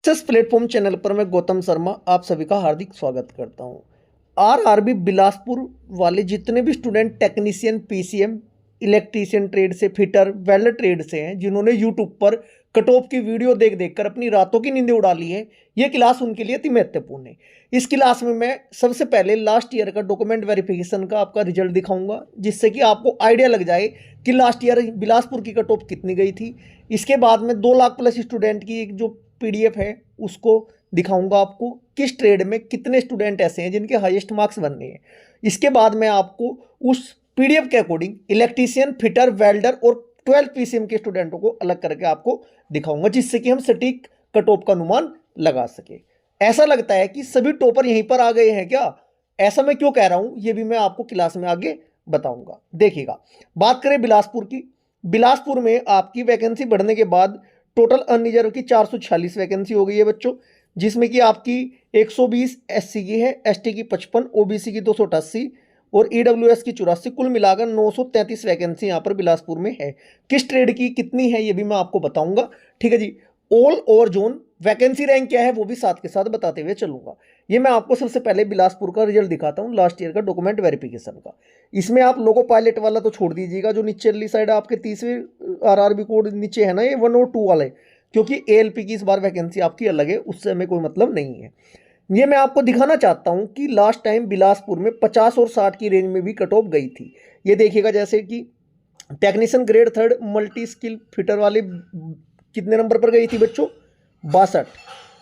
Success platform channel पर मैं गौतम शर्मा आप सभी का हार्दिक स्वागत करता हूं। आरआरबी बिलासपुर वाले जितने भी student technician PCM electrician trade से फिटर वेल्डर ट्रेड से हैं, जिन्होंने यूट्यूब पर कट ऑफ की वीडियो देख देख कर अपनी रातों की नींदें उड़ा ली है, ये क्लास उनके लिए अति महत्वपूर्ण है। इस क्लास में मैं सबसे पहले लास्ट ईयर का डॉक्यूमेंट वेरिफिकेशन का आपका रिजल्ट दिखाऊंगा, जिससे कि आपको आइडिया लग जाए कि लास्ट ईयर बिलासपुर की कट ऑफ कितनी गई थी। इसके बाद में 2 लाख प्लस स्टूडेंट की एक जो पीडीएफ है उसको दिखाऊंगा आपको, किस ट्रेड में कितने स्टूडेंट ऐसे हैं जिनके हाईएस्ट मार्क्स बनने हैं। इसके बाद मैं आपको उस पीडीएफ के अकॉर्डिंग इलेक्ट्रीशियन फिटर वेल्डर और 12 पीसीएम के स्टूडेंटों को अलग करके आपको दिखाऊंगा, जिससे कि हम सटीक कट ऑफ का अनुमान लगा सके। ऐसा लगता है कि सभी टॉपर यहीं पर आ गए हैं क्या? ऐसा मैं क्यों कह रहा हूं ये भी मैं आपको क्लास में आगे बताऊंगा। देखिएगा, बात करें बिलासपुर की। बिलासपुर में आपकी वैकेंसी बढ़ने के बाद टोटल अनरिजर्व की 446 वैकेंसी हो गई है बच्चों, जिसमें कि आपकी 120 एससी की है, एसटी की 55, ओबीसी की 288 और ईडब्ल्यूएस की 84, कुल मिलाकर 933 वैकेंसी यहाँ पर बिलासपुर में है। किस ट्रेड की कितनी है ये भी मैं आपको बताऊंगा, ठीक है जी। All over zone vacancy rank क्या है वो भी साथ के साथ बताते हुए चलूंगा। ये मैं आपको सबसे पहले बिलासपुर का रिजल्ट दिखाता हूँ लास्ट ईयर का डॉक्यूमेंट वेरिफिकेशन का। इसमें आप लोगो पायलट वाला तो छोड़ दीजिएगा, जो नीचे वाली साइड आपके 30वीं आरआरबी कोड नीचे है ना, ये 1 और 2 वाले, क्योंकि एएलपी की इस बार वैकेंसी आपकी अलग है, उससे हमें कोई मतलब नहीं है। ये मैं आपको दिखाना चाहता हूं कि लास्ट टाइम बिलासपुर में 50 और 60 की रेंज में भी कट ऑफ गई थी। ये देखिएगा, जैसे कि technician grade 3 multi skill fitter वाले कितने नंबर पर गई थी बच्चों? 62,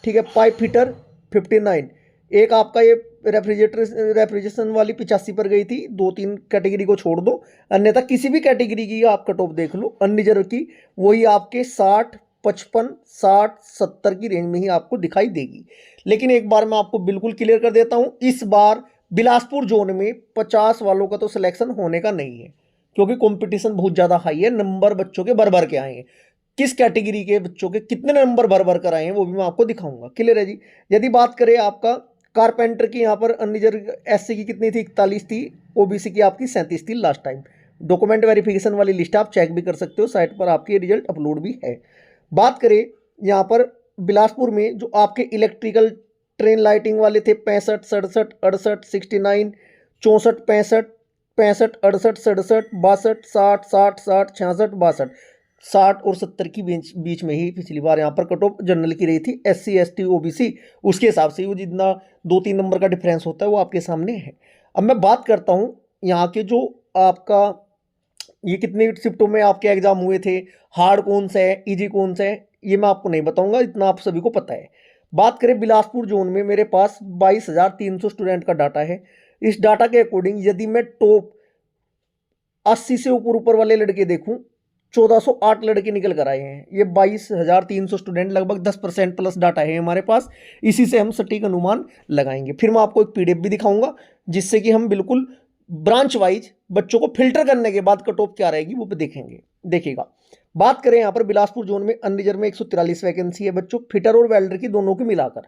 ठीक है। पाइप फिटर 59, एक आपका ये रेफ्रिजरेशन वाली 85 पर गई थी। 2-3 कैटेगरी को छोड़ दो, अन्यथा किसी भी कैटेगरी की आप कट ऑफ देख लो अनरिजर्व की, वही आपके 60, 55, 60, 70 की रेंज में ही आपको दिखाई देगी। लेकिन एक बार मैं आपको बिल्कुल क्लियर कर देता हूं, इस बार बिलासपुर जोन में 50 वालों का तो सिलेक्शन होने का नहीं है, क्योंकि कंपटीशन बहुत ज़्यादा हाई है। नंबर बच्चों के भर भर के आए हैं। किस कैटेगरी के बच्चों के कितने नंबर भर भर कर आए हैं वो भी मैं आपको दिखाऊंगा। क्लियर है जी। यदि बात करें आपका कारपेंटर की, यहाँ पर अनरिजर्व एससी की कितनी थी? 41 थी। ओबीसी की आपकी 37 थी लास्ट टाइम। डॉक्यूमेंट वेरिफिकेशन वाली लिस्ट आप चेक भी कर सकते हो, साइट पर आपके रिजल्ट अपलोड भी है। बात करें यहाँ पर बिलासपुर में जो आपके इलेक्ट्रिकल ट्रेन लाइटिंग वाले थे, 65, 67, 68, 69, 64, 65, 65, 68, 67, 62, 60, 60, 60, 66, 62, 60 और 70 की बीच में ही पिछली बार यहाँ पर कट ऑफ जनरल की रही थी। एससी एसटी ओबीसी उसके हिसाब से वो जितना 2-3 नंबर का डिफरेंस होता है वो आपके सामने है। अब मैं बात करता हूँ यहाँ के जो आपका ये कितने शिफ्टों में आपके एग्जाम हुए थे, हार्ड कौन सा है, इजी कौन सा है, ये मैं आपको नहीं बताऊंगा, इतना आप सभी को पता है। बात करें बिलासपुर जोन में, मेरे पास 22,300 स्टूडेंट का डाटा है। इस डाटा के अकॉर्डिंग यदि मैं टॉप 80 से ऊपर ऊपर वाले लड़के देखूं, 1408 लड़के निकल कर आए हैं। ये 22,300 स्टूडेंट, लगभग 10% प्लस डाटा है हमारे पास। इसी से हम सटीक अनुमान लगाएंगे। फिर मैं आपको एक पीडीएफ भी दिखाऊंगा, जिससे कि हम बिल्कुल ब्रांच वाइज बच्चों को फिल्टर करने के बाद कट ऑफ क्या रहेगी वो भी देखेंगे। देखिएगा, बात करें यहाँ पर बिलासपुर जोन में अनरिजर्व में 143 वैकेंसी है बच्चों, फिटर और वेल्डर की दोनों की मिलाकर,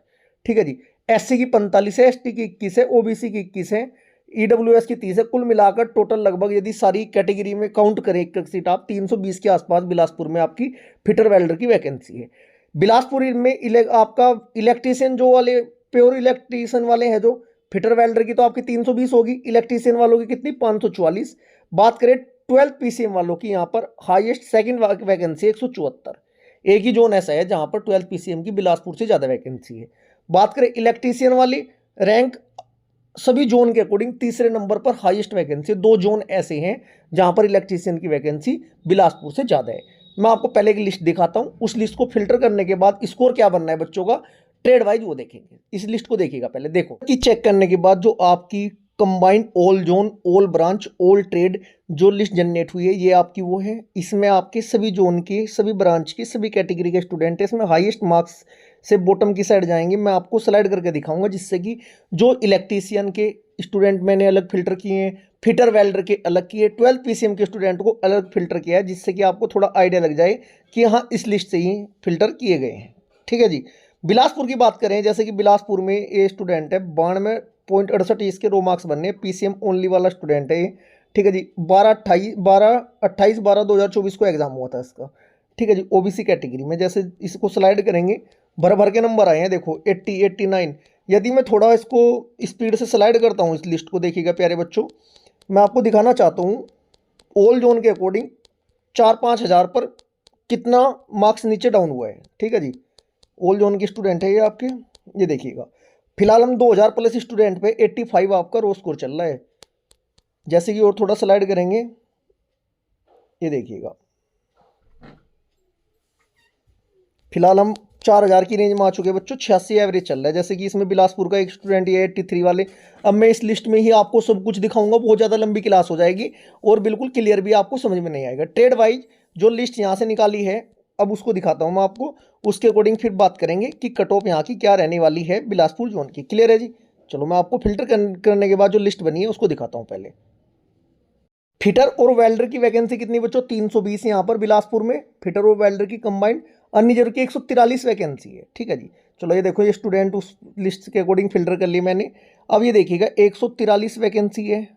ठीक है जी। एससी की 45 है, एसटी की 21 है, ओबीसी की 21 है, ईडब्ल्यूएस की 30 है। कुल मिलाकर टोटल लगभग यदि सारी कैटेगरी में काउंट करें एक एक सीट, आप 320 के आसपास बिलासपुर में आपकी फिटर वेल्डर की वैकेंसी है। बिलासपुर में आपका इलेक्ट्रीशियन जो वाले प्योर इलेक्ट्रीशियन वाले हैं, जो फिटर वेल्डर की तो आपकी 320 होगी, इलेक्ट्रीशियन वालों की कितनी? 544। बात करें 12 पीसीएम वालों की, यहाँ पर हाईएस्ट सेकंड वैकेंसी 174। एक ही जोन ऐसा है जहाँ पर 12 पीसीएम की बिलासपुर से ज़्यादा वैकेंसी है। बात करें इलेक्ट्रीशियन वाली रैंक, सभी जोन के अकॉर्डिंग तीसरे नंबर पर हाईएस्ट वैकेंसी। 2 जोन ऐसे हैं जहां पर इलेक्ट्रीशियन की वैकेंसी बिलासपुर से ज़्यादा है। मैं आपको पहले की लिस्ट दिखाता हूं, उस लिस्ट को फिल्टर करने के बाद स्कोर क्या बनना है बच्चों का ट्रेड वाइज वो देखेंगे। इस लिस्ट को देखिएगा पहले, देखो कि चेक करने के बाद जो आपकी combined all zone all branch all trade जो लिस्ट जनरेट हुई है, ये आपकी वो है। इसमें आपके सभी जोन के सभी ब्रांच के सभी कैटेगरी के स्टूडेंट है। इसमें हाईएस्ट मार्क्स से बॉटम की साइड जाएंगे, मैं आपको स्लाइड करके दिखाऊंगा, जिससे कि जो इलेक्ट्रीशियन के स्टूडेंट मैंने अलग फिल्टर किए हैं, फिटर वेल्डर के अलग किए, 12 पीसीएम के स्टूडेंट को अलग फिल्टर किया है, जिससे कि आपको थोड़ा आइडिया लग जाए कि हाँ इस लिस्ट से ही फिल्टर किए गए हैं, ठीक है जी। बिलासपुर की बात करें, जैसे कि बिलासपुर में ये स्टूडेंट है 92.68, इसके रो मार्क्स बनने, पीसीएम ओनली वाला स्टूडेंट है ये, ठीक है जी। 28/12/2024 को एग्जाम हुआ था इसका, ठीक है जी। ओबीसी कैटेगरी में जैसे इसको स्लाइड करेंगे भर भर के नंबर आए हैं, देखो 80, 89। यदि मैं थोड़ा इसको स्पीड से स्लाइड करता हूँ इस लिस्ट को, देखिएगा प्यारे बच्चों, मैं आपको दिखाना चाहता हूँ ऑल जोन के अकॉर्डिंग 4-5 हज़ार पर कितना मार्क्स नीचे डाउन हुआ है। ठीक है जी, ऑल जोन के स्टूडेंट है ये आपके, ये देखिएगा फिलहाल हम 2000 प्लस स्टूडेंट पे 85 आपका रो स्कोर चल रहा है। जैसे कि और थोड़ा स्लाइड करेंगे, ये देखिएगा फिलहाल हम 4000 की रेंज में आ चुके हैं बच्चों, 86 एवरेज चल रहा है। जैसे कि इसमें बिलासपुर का एक स्टूडेंट ये 83 वाले। अब मैं इस लिस्ट में ही आपको सब कुछ दिखाऊंगा, बहुत ज़्यादा लंबी क्लास हो जाएगी और बिल्कुल क्लियर भी आपको समझ में नहीं आएगा। ट्रेड वाइज जो लिस्ट यहाँ से निकाली है, अब उसको दिखाता हूँ मैं आपको, उसके अकॉर्डिंग फिर बात करेंगे कि कट ऑफ यहाँ की क्या रहने वाली है बिलासपुर जोन की। क्लियर है जी? चलो मैं आपको फिल्टर करने के बाद जो लिस्ट बनी है उसको दिखाता हूँ। पहले फिटर और वेल्डर की वैकेंसी कितनी बच्चों? 320 यहाँ पर बिलासपुर में फिटर और वेल्डर की कंबाइंड। अन्य जरूर की 143 वैकेंसी है। ठीक है जी, चलो ये देखो, ये स्टूडेंट उस लिस्ट के अकॉर्डिंग फिल्टर कर ली मैंने। अब ये देखिएगा 143 वैकेंसी है।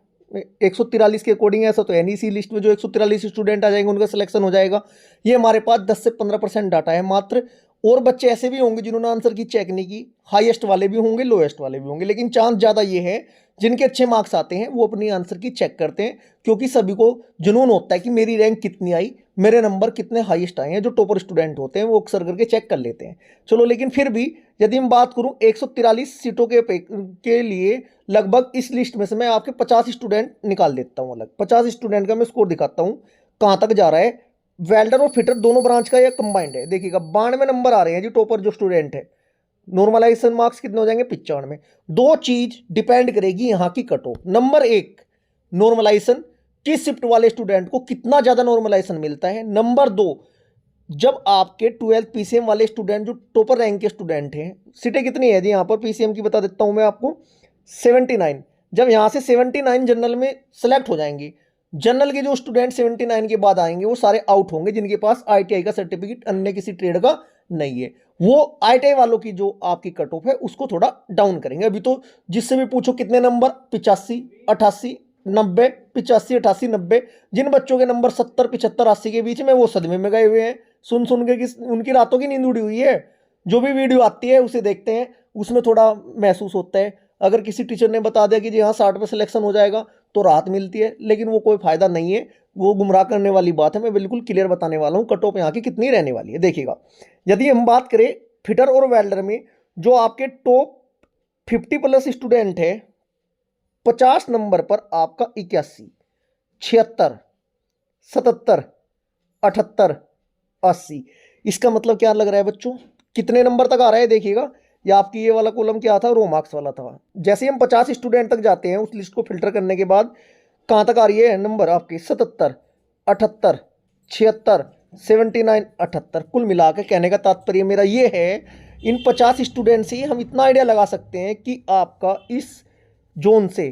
143 के अकॉर्डिंग ऐसा तो है नहीं, इसी लिस्ट में जो 143 स्टूडेंट आ जाएंगे उनका सिलेक्शन हो जाएगा। ये हमारे पास 10 से 15% डाटा है मात्र। और बच्चे ऐसे भी होंगे जिन्होंने आंसर की चेक नहीं की, हाईएस्ट वाले भी होंगे, लोएस्ट वाले भी होंगे, लेकिन चांस ज़्यादा ये है जिनके अच्छे मार्क्स आते हैं वो अपनी आंसर की चेक करते हैं, क्योंकि सभी को जुनून होता है कि मेरी रैंक कितनी आई, मेरे नंबर कितने हाईएस्ट आए हैं। जो टॉपर स्टूडेंट होते हैं वो अक्सर करके चेक कर लेते हैं। चलो, लेकिन फिर भी यदि हम बात करूं 143 सीटों के लिए लगभग इस लिस्ट में से मैं आपके 50 स्टूडेंट निकाल देता हूं अलग। 50 स्टूडेंट का मैं स्कोर दिखाता हूं कहां तक जा रहा है। वेल्डर और फिटर दोनों ब्रांच का यह कंबाइंड है। देखिएगा 92 नंबर आ रहे हैं जी टॉपर जो स्टूडेंट है। नॉर्मलाइजेशन मार्क्स कितने हो जाएंगे? 95। दो चीज डिपेंड करेगी यहाँ की कट ऑफ। नंबर एक, नॉर्मलाइजेशन, किस शिफ्ट वाले स्टूडेंट को कितना ज्यादा नॉर्मलाइजेशन मिलता है। नंबर दो, जब आपके 12th पीसीएम वाले स्टूडेंट जो टॉपर रैंक के स्टूडेंट हैं, सीटें कितनी है जी यहाँ पर पीसीएम की बता देता हूं मैं आपको, 79। जब यहाँ से 79 जनरल में सेलेक्ट हो जाएंगी, जनरल के जो स्टूडेंट 79 के बाद आएंगे वो सारे आउट होंगे जिनके पास आईटीआई का सर्टिफिकेट अन्य किसी ट्रेड का नहीं है। वो आईटीआई वालों की जो आपकी कट ऑफ है उसको थोड़ा डाउन करेंगे। अभी तो जिससे भी पूछो कितने नंबर, 85, 88, 90, 85, 88, 90। जिन बच्चों के नंबर 70, 75, 80 के बीच में, वो सदमे में गए हुए हैं सुन सुन के कि उनकी रातों की नींद उड़ी हुई है। जो भी वीडियो आती है उसे देखते हैं, उसमें थोड़ा महसूस होता है। अगर किसी टीचर ने बता दिया कि जी हाँ 60 पे सिलेक्शन हो जाएगा तो राहत मिलती है, लेकिन वो कोई फायदा नहीं है, वो गुमराह करने वाली बात है। मैं बिल्कुल क्लियर बताने वाला हूँ कट ऑफ यहाँ की कितनी रहने वाली है। देखिएगा, यदि हम बात करें फिटर और वेल्डर में, जो आपके टॉप 50 प्लस स्टूडेंट है, 50 नंबर पर आपका 81, 76, 77, 78, 80। इसका मतलब क्या लग रहा है बच्चों, कितने नंबर तक आ रहा है? देखिएगा, या आपकी ये वाला कॉलम क्या था? रो मार्क्स वाला था। जैसे हम 50 स्टूडेंट तक जाते हैं उस लिस्ट को फिल्टर करने के बाद, कहाँ तक आ रही है नंबर आपके? 77, 78, 76, 79, 78। कुल मिला के कहने का तात्पर्य मेरा ये है, इन 50 स्टूडेंट से हम इतना आइडिया लगा सकते हैं कि आपका इस जोन से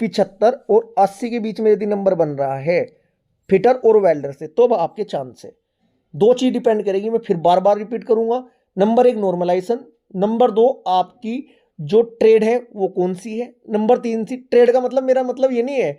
75 और 80 के बीच में यदि नंबर बन रहा है फिटर और वेल्डर से, तो अब आपके चांस है। दो चीज डिपेंड करेगी, मैं फिर बार बार रिपीट करूंगा। नंबर एक, नॉर्मलाइजेशन। नंबर दो, आपकी जो ट्रेड है वो कौन सी है। नंबर तीन सी, ट्रेड का मतलब, मेरा मतलब ये नहीं है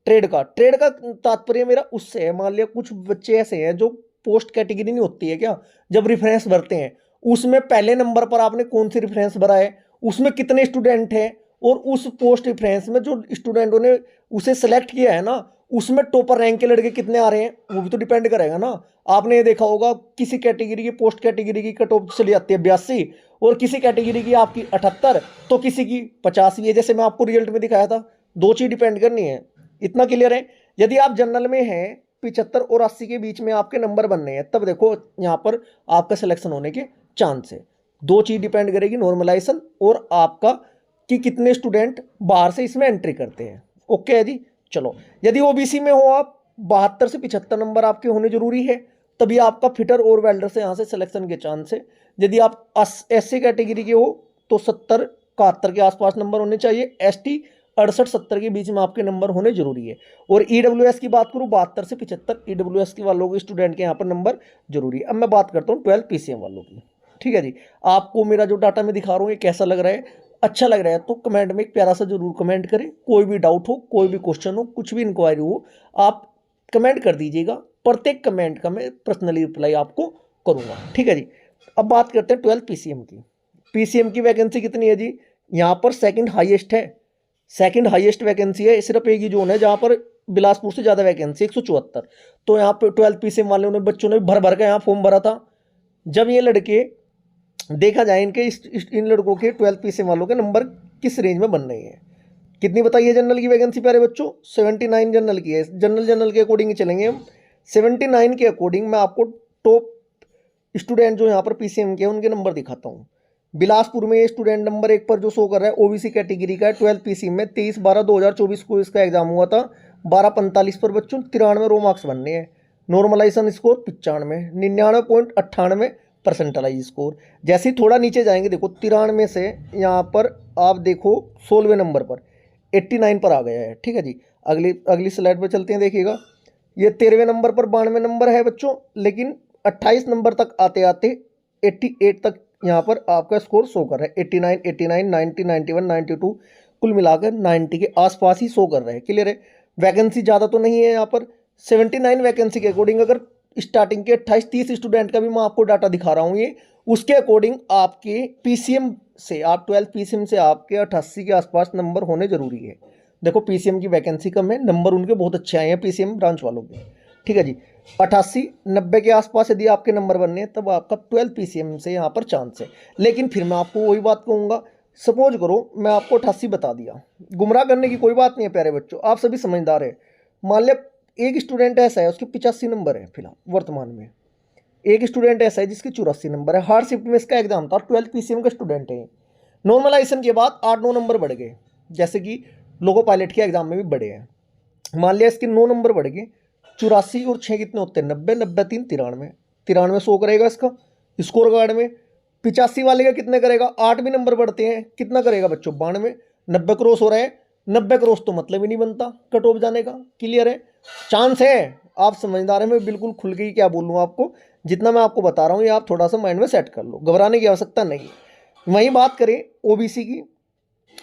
ट्रेड का तात्पर्य मेरा उससे है, मान लिया कुछ बच्चे ऐसे हैं जो पोस्ट कैटेगरी नहीं होती है क्या, जब रेफरेंस भरते हैं उसमें पहले नंबर पर आपने कौन सी रेफरेंस भरा है, उसमें कितने स्टूडेंट हैं, और उस पोस्ट रेफरेंस में जो स्टूडेंटों ने उसे सेलेक्ट किया है ना, उसमें टॉपर रैंक के लड़के कितने आ रहे हैं, वो भी तो डिपेंड करेगा ना। आपने ये देखा होगा किसी कैटेगरी की, पोस्ट कैटेगरी की कट ऑफ चली जाती है 82, और किसी कैटेगरी की आपकी 78, तो किसी की 50 भी है, जैसे मैं आपको रिजल्ट में दिखाया था। दो चीज डिपेंड करनी है, इतना क्लियर है। यदि आप जनरल में हैं, 75 और 80 के बीच में आपके नंबर बनने हैं, तब देखो यहाँ पर आपका सिलेक्शन होने के चांस है। दो चीज डिपेंड करेगी, नॉर्मलाइजेशन और आपका कि कितने स्टूडेंट बाहर से इसमें एंट्री करते हैं। ओके है जी। चलो, यदि ओबीसी में हो आप, 72 से 75 नंबर आपके होने जरूरी है, तभी आपका फिटर और वेल्डर से यहाँ से सिलेक्शन के चांस है। यदि आप एससी कैटेगरी के हो तो 70, 71 के आसपास नंबर होने चाहिए। एसटी 68, 70 के बीच में आपके नंबर होने जरूरी है। और ईडब्ल्यूएस की बात करूँ, 72 से 75 ईडब्ल्यूएस के वालों के स्टूडेंट के यहाँ पर नंबर जरूरी है। अब मैं बात करता हूँ 12 पीसीएम वालों की। ठीक है जी, आपको मेरा जो डाटा मैं दिखा रहा हूँ ये कैसा लग रहा है? अच्छा लग रहा है तो कमेंट में एक प्यारा सा जरूर कमेंट करें। कोई भी डाउट हो, कोई भी क्वेश्चन हो, कुछ भी इंक्वायरी हो, आप कमेंट कर दीजिएगा। प्रत्येक कमेंट का मैं पर्सनली रिप्लाई आपको करूंगा। ठीक है जी। अब बात करते हैं 12 पीसीएम की। पीसीएम की वैकेंसी कितनी है जी? यहाँ पर सेकंड हाईएस्ट है, सेकंड हाईएस्ट वैकेंसी है। सिर्फ एक ही जोन है जहाँ पर बिलासपुर से ज़्यादा वैकेंसी 174। तो यहाँ पर 12 पीसीएम वालों ने, बच्चों ने भर भर के यहाँ फॉर्म भरा था। जब ये लड़के देखा जाए इनके इन लड़कों के 12 पीसीएम वालों के नंबर किस रेंज में बन रहे हैं, कितनी बताइए जनरल की वैकेंसी प्यारे बच्चों? 79 जनरल की है। जनरल के अकॉर्डिंग चलेंगे हम। 79 के अकॉर्डिंग मैं आपको टॉप स्टूडेंट जो यहाँ पर पीसीएम के हैं उनके नंबर दिखाता हूँ। बिलासपुर में ये स्टूडेंट नंबर 1 पर जो शो कर रहा है ओबीसी कैटेगरी का है, 12 पीसीएम में 23/12/2024 को इसका एग्जाम हुआ था। 12:45 पर बच्चों 93 रो मार्क्स बनने हैं। Normalization score 95, 99.98 percentiles score. जैसे ही थोड़ा नीचे जाएंगे, देखो 93 से यहाँ पर आप देखो 16वें नंबर पर 89 पर आ गया है। ठीक है जी, अगली स्लाइड पर चलते हैं। देखिएगा ये 13वें नंबर पर 92 नंबर है बच्चों, लेकिन 28 नंबर तक आते आते 88 तक यहाँ पर आपका स्कोर शो कर रहा है। 89, 89, 90, 91, 92 कुल मिलाकर 90 के आसपास ही शो कर रहे हैं। क्लियर है? वैकेंसी ज़्यादा तो नहीं है यहाँ पर। 79 वैकेंसी के अकॉर्डिंग अगर स्टार्टिंग के 28-30 स्टूडेंट का भी मैं आपको डाटा दिखा रहा हूँ, ये उसके अकॉर्डिंग आपके पीसीएम से, आप 12 पीसीएम से आपके 88 के आसपास नंबर होने जरूरी है। देखो पीसीएम की वैकेंसी कम है, नंबर उनके बहुत अच्छे आए हैं पीसीएम ब्रांच वालों के। ठीक है जी, 88-90 के आसपास यदि आपके नंबर बनने हैं तब आपका 12 पीसीएम से यहाँ पर चांस है। लेकिन फिर मैं आपको वही बात कहूँगा, सपोज करो मैं आपको 88 बता दिया, गुमराह करने की कोई बात नहीं है प्यारे बच्चों, आप सभी समझदार है। मान लिया एक स्टूडेंट ऐसा है उसके 85 नंबर है फिलहाल वर्तमान में, एक स्टूडेंट ऐसा है जिसके 84 नंबर है। हार्ड शिफ्ट में इसका एग्जाम था, 12 पीसीएम का स्टूडेंट है। नॉर्मलाइजेशन के बाद 8-9 नंबर बढ़ गए, जैसे कि लोको पायलट के एग्जाम में भी बढ़े हैं। मान लिया इसके 9 नंबर बढ़ गए, 84 और 6 कितने होते हैं? 90, 90, 3 93 शो करेगा इसका स्कोर कार्ड में। 85 वाले का कितने करेगा? 8 भी नंबर बढ़ते हैं, कितना करेगा बच्चों? 92। 90 क्रॉस हो रहा है, 90 क्रॉस तो मतलब ही नहीं बनता कट ऑफ जाने का। क्लियर है? चांस है, आप समझदार हैं, मैं बिल्कुल खुल के ही क्या बोलूँ आपको, जितना मैं आपको बता रहा हूँ ये आप थोड़ा सा माइंड में सेट कर लो, घबराने की आवश्यकता नहीं है। वहीं बात करें ओबीसी की,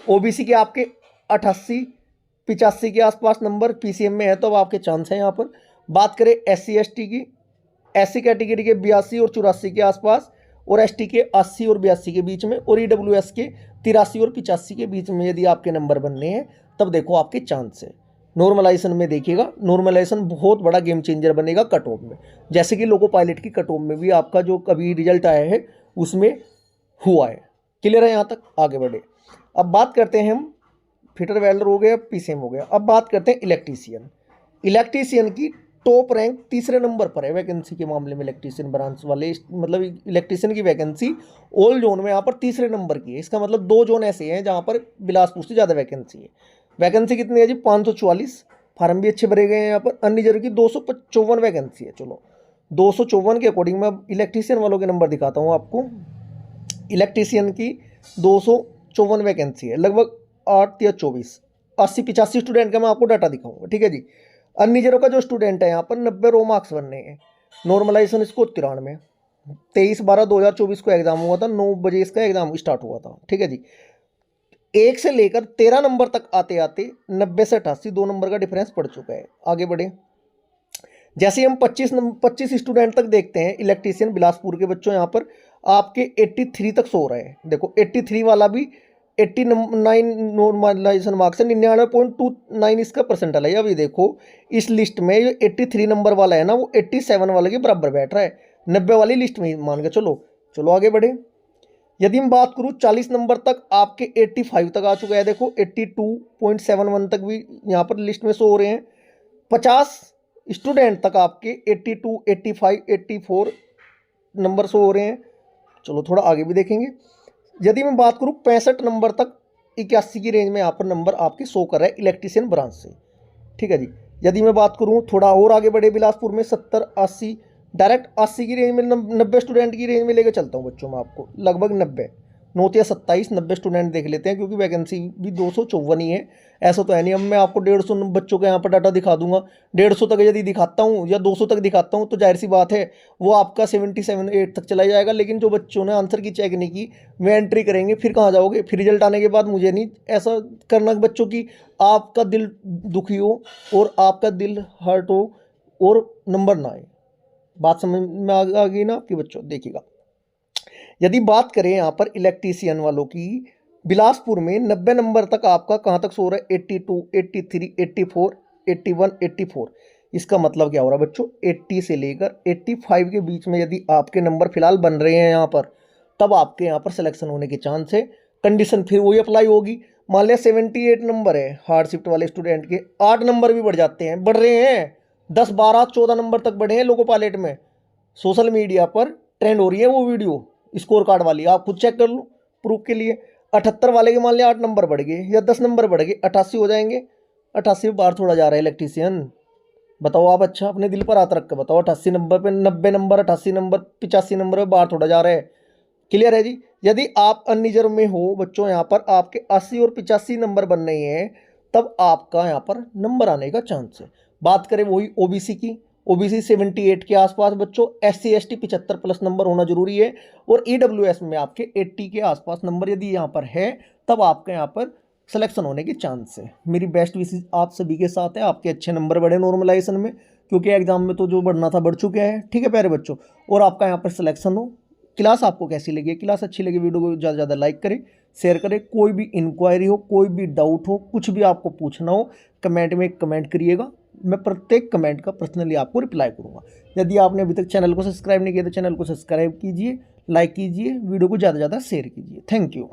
ओबीसी के आपके 88-85 के आसपास नंबर पीसीएम में है, तो अब आपके चांस हैं यहाँ पर। बात करें एससी एसटी की, एससी कैटेगरी के 82 और 84 के आसपास, और एसटी के 80 और 82 के बीच में, और ईडब्ल्यूएस के 83 और 85 के बीच में यदि आपके नंबर बनने हैं तब देखो आपके चांस है। नॉर्मलाइजेशन में देखिएगा, नॉर्मलाइजेशन बहुत बड़ा गेम चेंजर बनेगा कट ऑफ में, जैसे कि लोको पायलट की कट ऑफ में भी आपका जो कभी रिजल्ट आया है उसमें हुआ है। क्लियर है? यहाँ तक आगे बढ़े। अब बात करते हैं हम, फिटर वेल्डर हो गया, पीसीएम हो गया। अब बात करते हैं इलेक्ट्रीशियन। इलेक्ट्रीशियन की टॉप रैंक 3रे नंबर पर है वैकेंसी के मामले में। इलेक्ट्रीशियन ब्रांच वाले मतलब इलेक्ट्रीशियन की वैकेंसी ऑल जोन में यहाँ पर 3रे नंबर की है। इसका मतलब 2 जोन ऐसे हैं जहाँ पर बिलासपुर से ज़्यादा वैकेंसी है। वैकेंसी कितनी है जी? 544। फार्म भी अच्छे भरे गए हैं यहाँ पर। अन्य जगह की 254 वैकेंसी है। चलो 254 के अकॉर्डिंग मैं इलेक्ट्रीशियन वालों के नंबर दिखाता हूँ आपको। इलेक्ट्रीशियन की 254 वैकेंसी है, लगभग 8 या 24, 80-85 स्टूडेंट का मैं आपको डाटा दिखाऊंगा। ठीक है जी। अन्य जगह का जो स्टूडेंट है यहाँ पर 90 रो मार्क्स बनने हैं। नॉर्मलाइजेशन इसको 93, 23/12/2024 को एग्जाम हुआ था, 9 बजे इसका एग्जाम स्टार्ट हुआ था। ठीक है जी। 1 से लेकर 13 नंबर तक आते आते 90 से 88 2 नंबर का डिफरेंस पड़ चुका है। आगे बढ़े, जैसे हम 25 स्टूडेंट तक देखते हैं इलेक्ट्रीशियन बिलासपुर के बच्चों, यहाँ पर आपके 83 तक सो रहे हैं। देखो 83 वाला भी 89 नॉर्मलाइजेशन मार्क्स है, 99.29 इसका परसेंटाइल है। अभी देखो इस लिस्ट में जो 83 नंबर वाला है ना, वो 87 वाले के बराबर बैठ रहा है 90 वाली लिस्ट में मान के चलो। चलो आगे बढ़े, यदि मैं बात करूँ 40 नंबर तक आपके 85 तक आ चुका है। देखो 82.71 तक भी यहाँ पर लिस्ट में शो हो रहे हैं। 50 स्टूडेंट तक आपके 82, 85, 84 नंबर शो हो रहे हैं। चलो थोड़ा आगे भी देखेंगे। यदि मैं बात करूं 65 नंबर तक 81 की रेंज में यहाँ पर नंबर आपके शो कर रहा है इलेक्ट्रीशियन ब्रांच से। ठीक है जी। यदि मैं बात करूं थोड़ा और आगे बढ़े, बिलासपुर में 70, 80, डायरेक्ट 80 की रेंज में 90 स्टूडेंट की रेंज में लेकर चलता हूँ बच्चों में आपको, लगभग 90, 9 या 27, 90 स्टूडेंट देख लेते हैं, क्योंकि वैकेंसी भी 254 ही है। ऐसा तो है नहीं, अब मैं आपको 150 बच्चों के यहाँ पर डाटा दिखा दूंगा। 150 तक यदि दिखाता हूँ या 200 तक दिखाता हूँ तो जाहिर सी बात है वो आपका 77, 8 तक चला जाएगा। लेकिन जो बच्चों ने आंसर की चेक नहीं की वे एंट्री करेंगे, फिर कहाँ जाओगे? फिर रिजल्ट आने के बाद मुझे नहीं ऐसा करना बच्चों की आपका दिल दुखी हो और आपका दिल हर्ट हो और नंबर ना आए। बात समझ में आ गई ना आपकी बच्चों? देखिएगा यदि बात करें यहाँ पर इलेक्ट्रीशियन वालों की, बिलासपुर में 90 नंबर तक आपका कहाँ तक सो रहा है, 82, 83, 84, 81, 84। इसका मतलब क्या हो रहा है बच्चों, 80 से लेकर 85 के बीच में यदि आपके नंबर फिलहाल बन रहे हैं यहाँ पर, तब आपके यहाँ पर सिलेक्शन होने के चांस है। कंडीशन फिर वही अप्लाई होगी। मान लिया 78 नंबर है हार्ड शिफ्ट वाले स्टूडेंट के, 8 नंबर भी बढ़ जाते हैं, बढ़ रहे हैं, 10, 12, 14 नंबर तक बढ़े हैं लोको पायलट में। सोशल मीडिया पर ट्रेंड हो रही है वो वीडियो स्कोर कार्ड वाली, आप खुद चेक कर लो प्रूफ के लिए। 78 वाले के मान लिया 8 नंबर बढ़ गए या 10 नंबर बढ़ गए, 88 हो जाएंगे। 88 बाहर थोड़ा जा रहा है इलेक्ट्रीशियन, बताओ आप, अच्छा अपने दिल पर हाथ रख कर बताओ। 88 नंबर पे 90 नंबर, 88 नंबर, 85 नंबर पे बाहर थोड़ा जा रहा है। क्लियर है जी। यदि आप अनरिजर्व में हो बच्चों, यहाँ पर आपके 80 और 85 नंबर बन रहे हैं, तब आपका यहाँ पर नंबर आने का चांस है। बात करें वही ओबीसी की, ओबीसी 78 के आसपास बच्चों, एससी एसटी 75 प्लस नंबर होना जरूरी है, और ईडब्ल्यूएस में आपके 80 के आसपास नंबर यदि यहाँ पर है, तब आपका यहाँ पर सिलेक्शन होने के चांस है। मेरी बेस्ट विशेष आप सभी के साथ है, आपके अच्छे नंबर बढ़े नॉर्मलाइजेशन में, क्योंकि एग्जाम में तो जो बढ़ना था बढ़ चुके हैं। ठीक है प्यारे बच्चों, और आपका यहाँ पर सिलेक्शन हो। क्लास आपको कैसी लगी, क्लास अच्छी लगी, वीडियो को ज़्यादा से ज़्यादा लाइक करें, शेयर करें। कोई भी इंक्वायरी हो, कोई भी डाउट हो, कुछ भी आपको पूछना हो, कमेंट में कमेंट करिएगा, मैं प्रत्येक कमेंट का पर्सनली आपको रिप्लाई करूँगा। यदि आपने अभी तक चैनल को सब्सक्राइब नहीं किया तो चैनल को सब्सक्राइब कीजिए, लाइक कीजिए, वीडियो को ज़्यादा से ज़्यादा शेयर कीजिए। Thank you.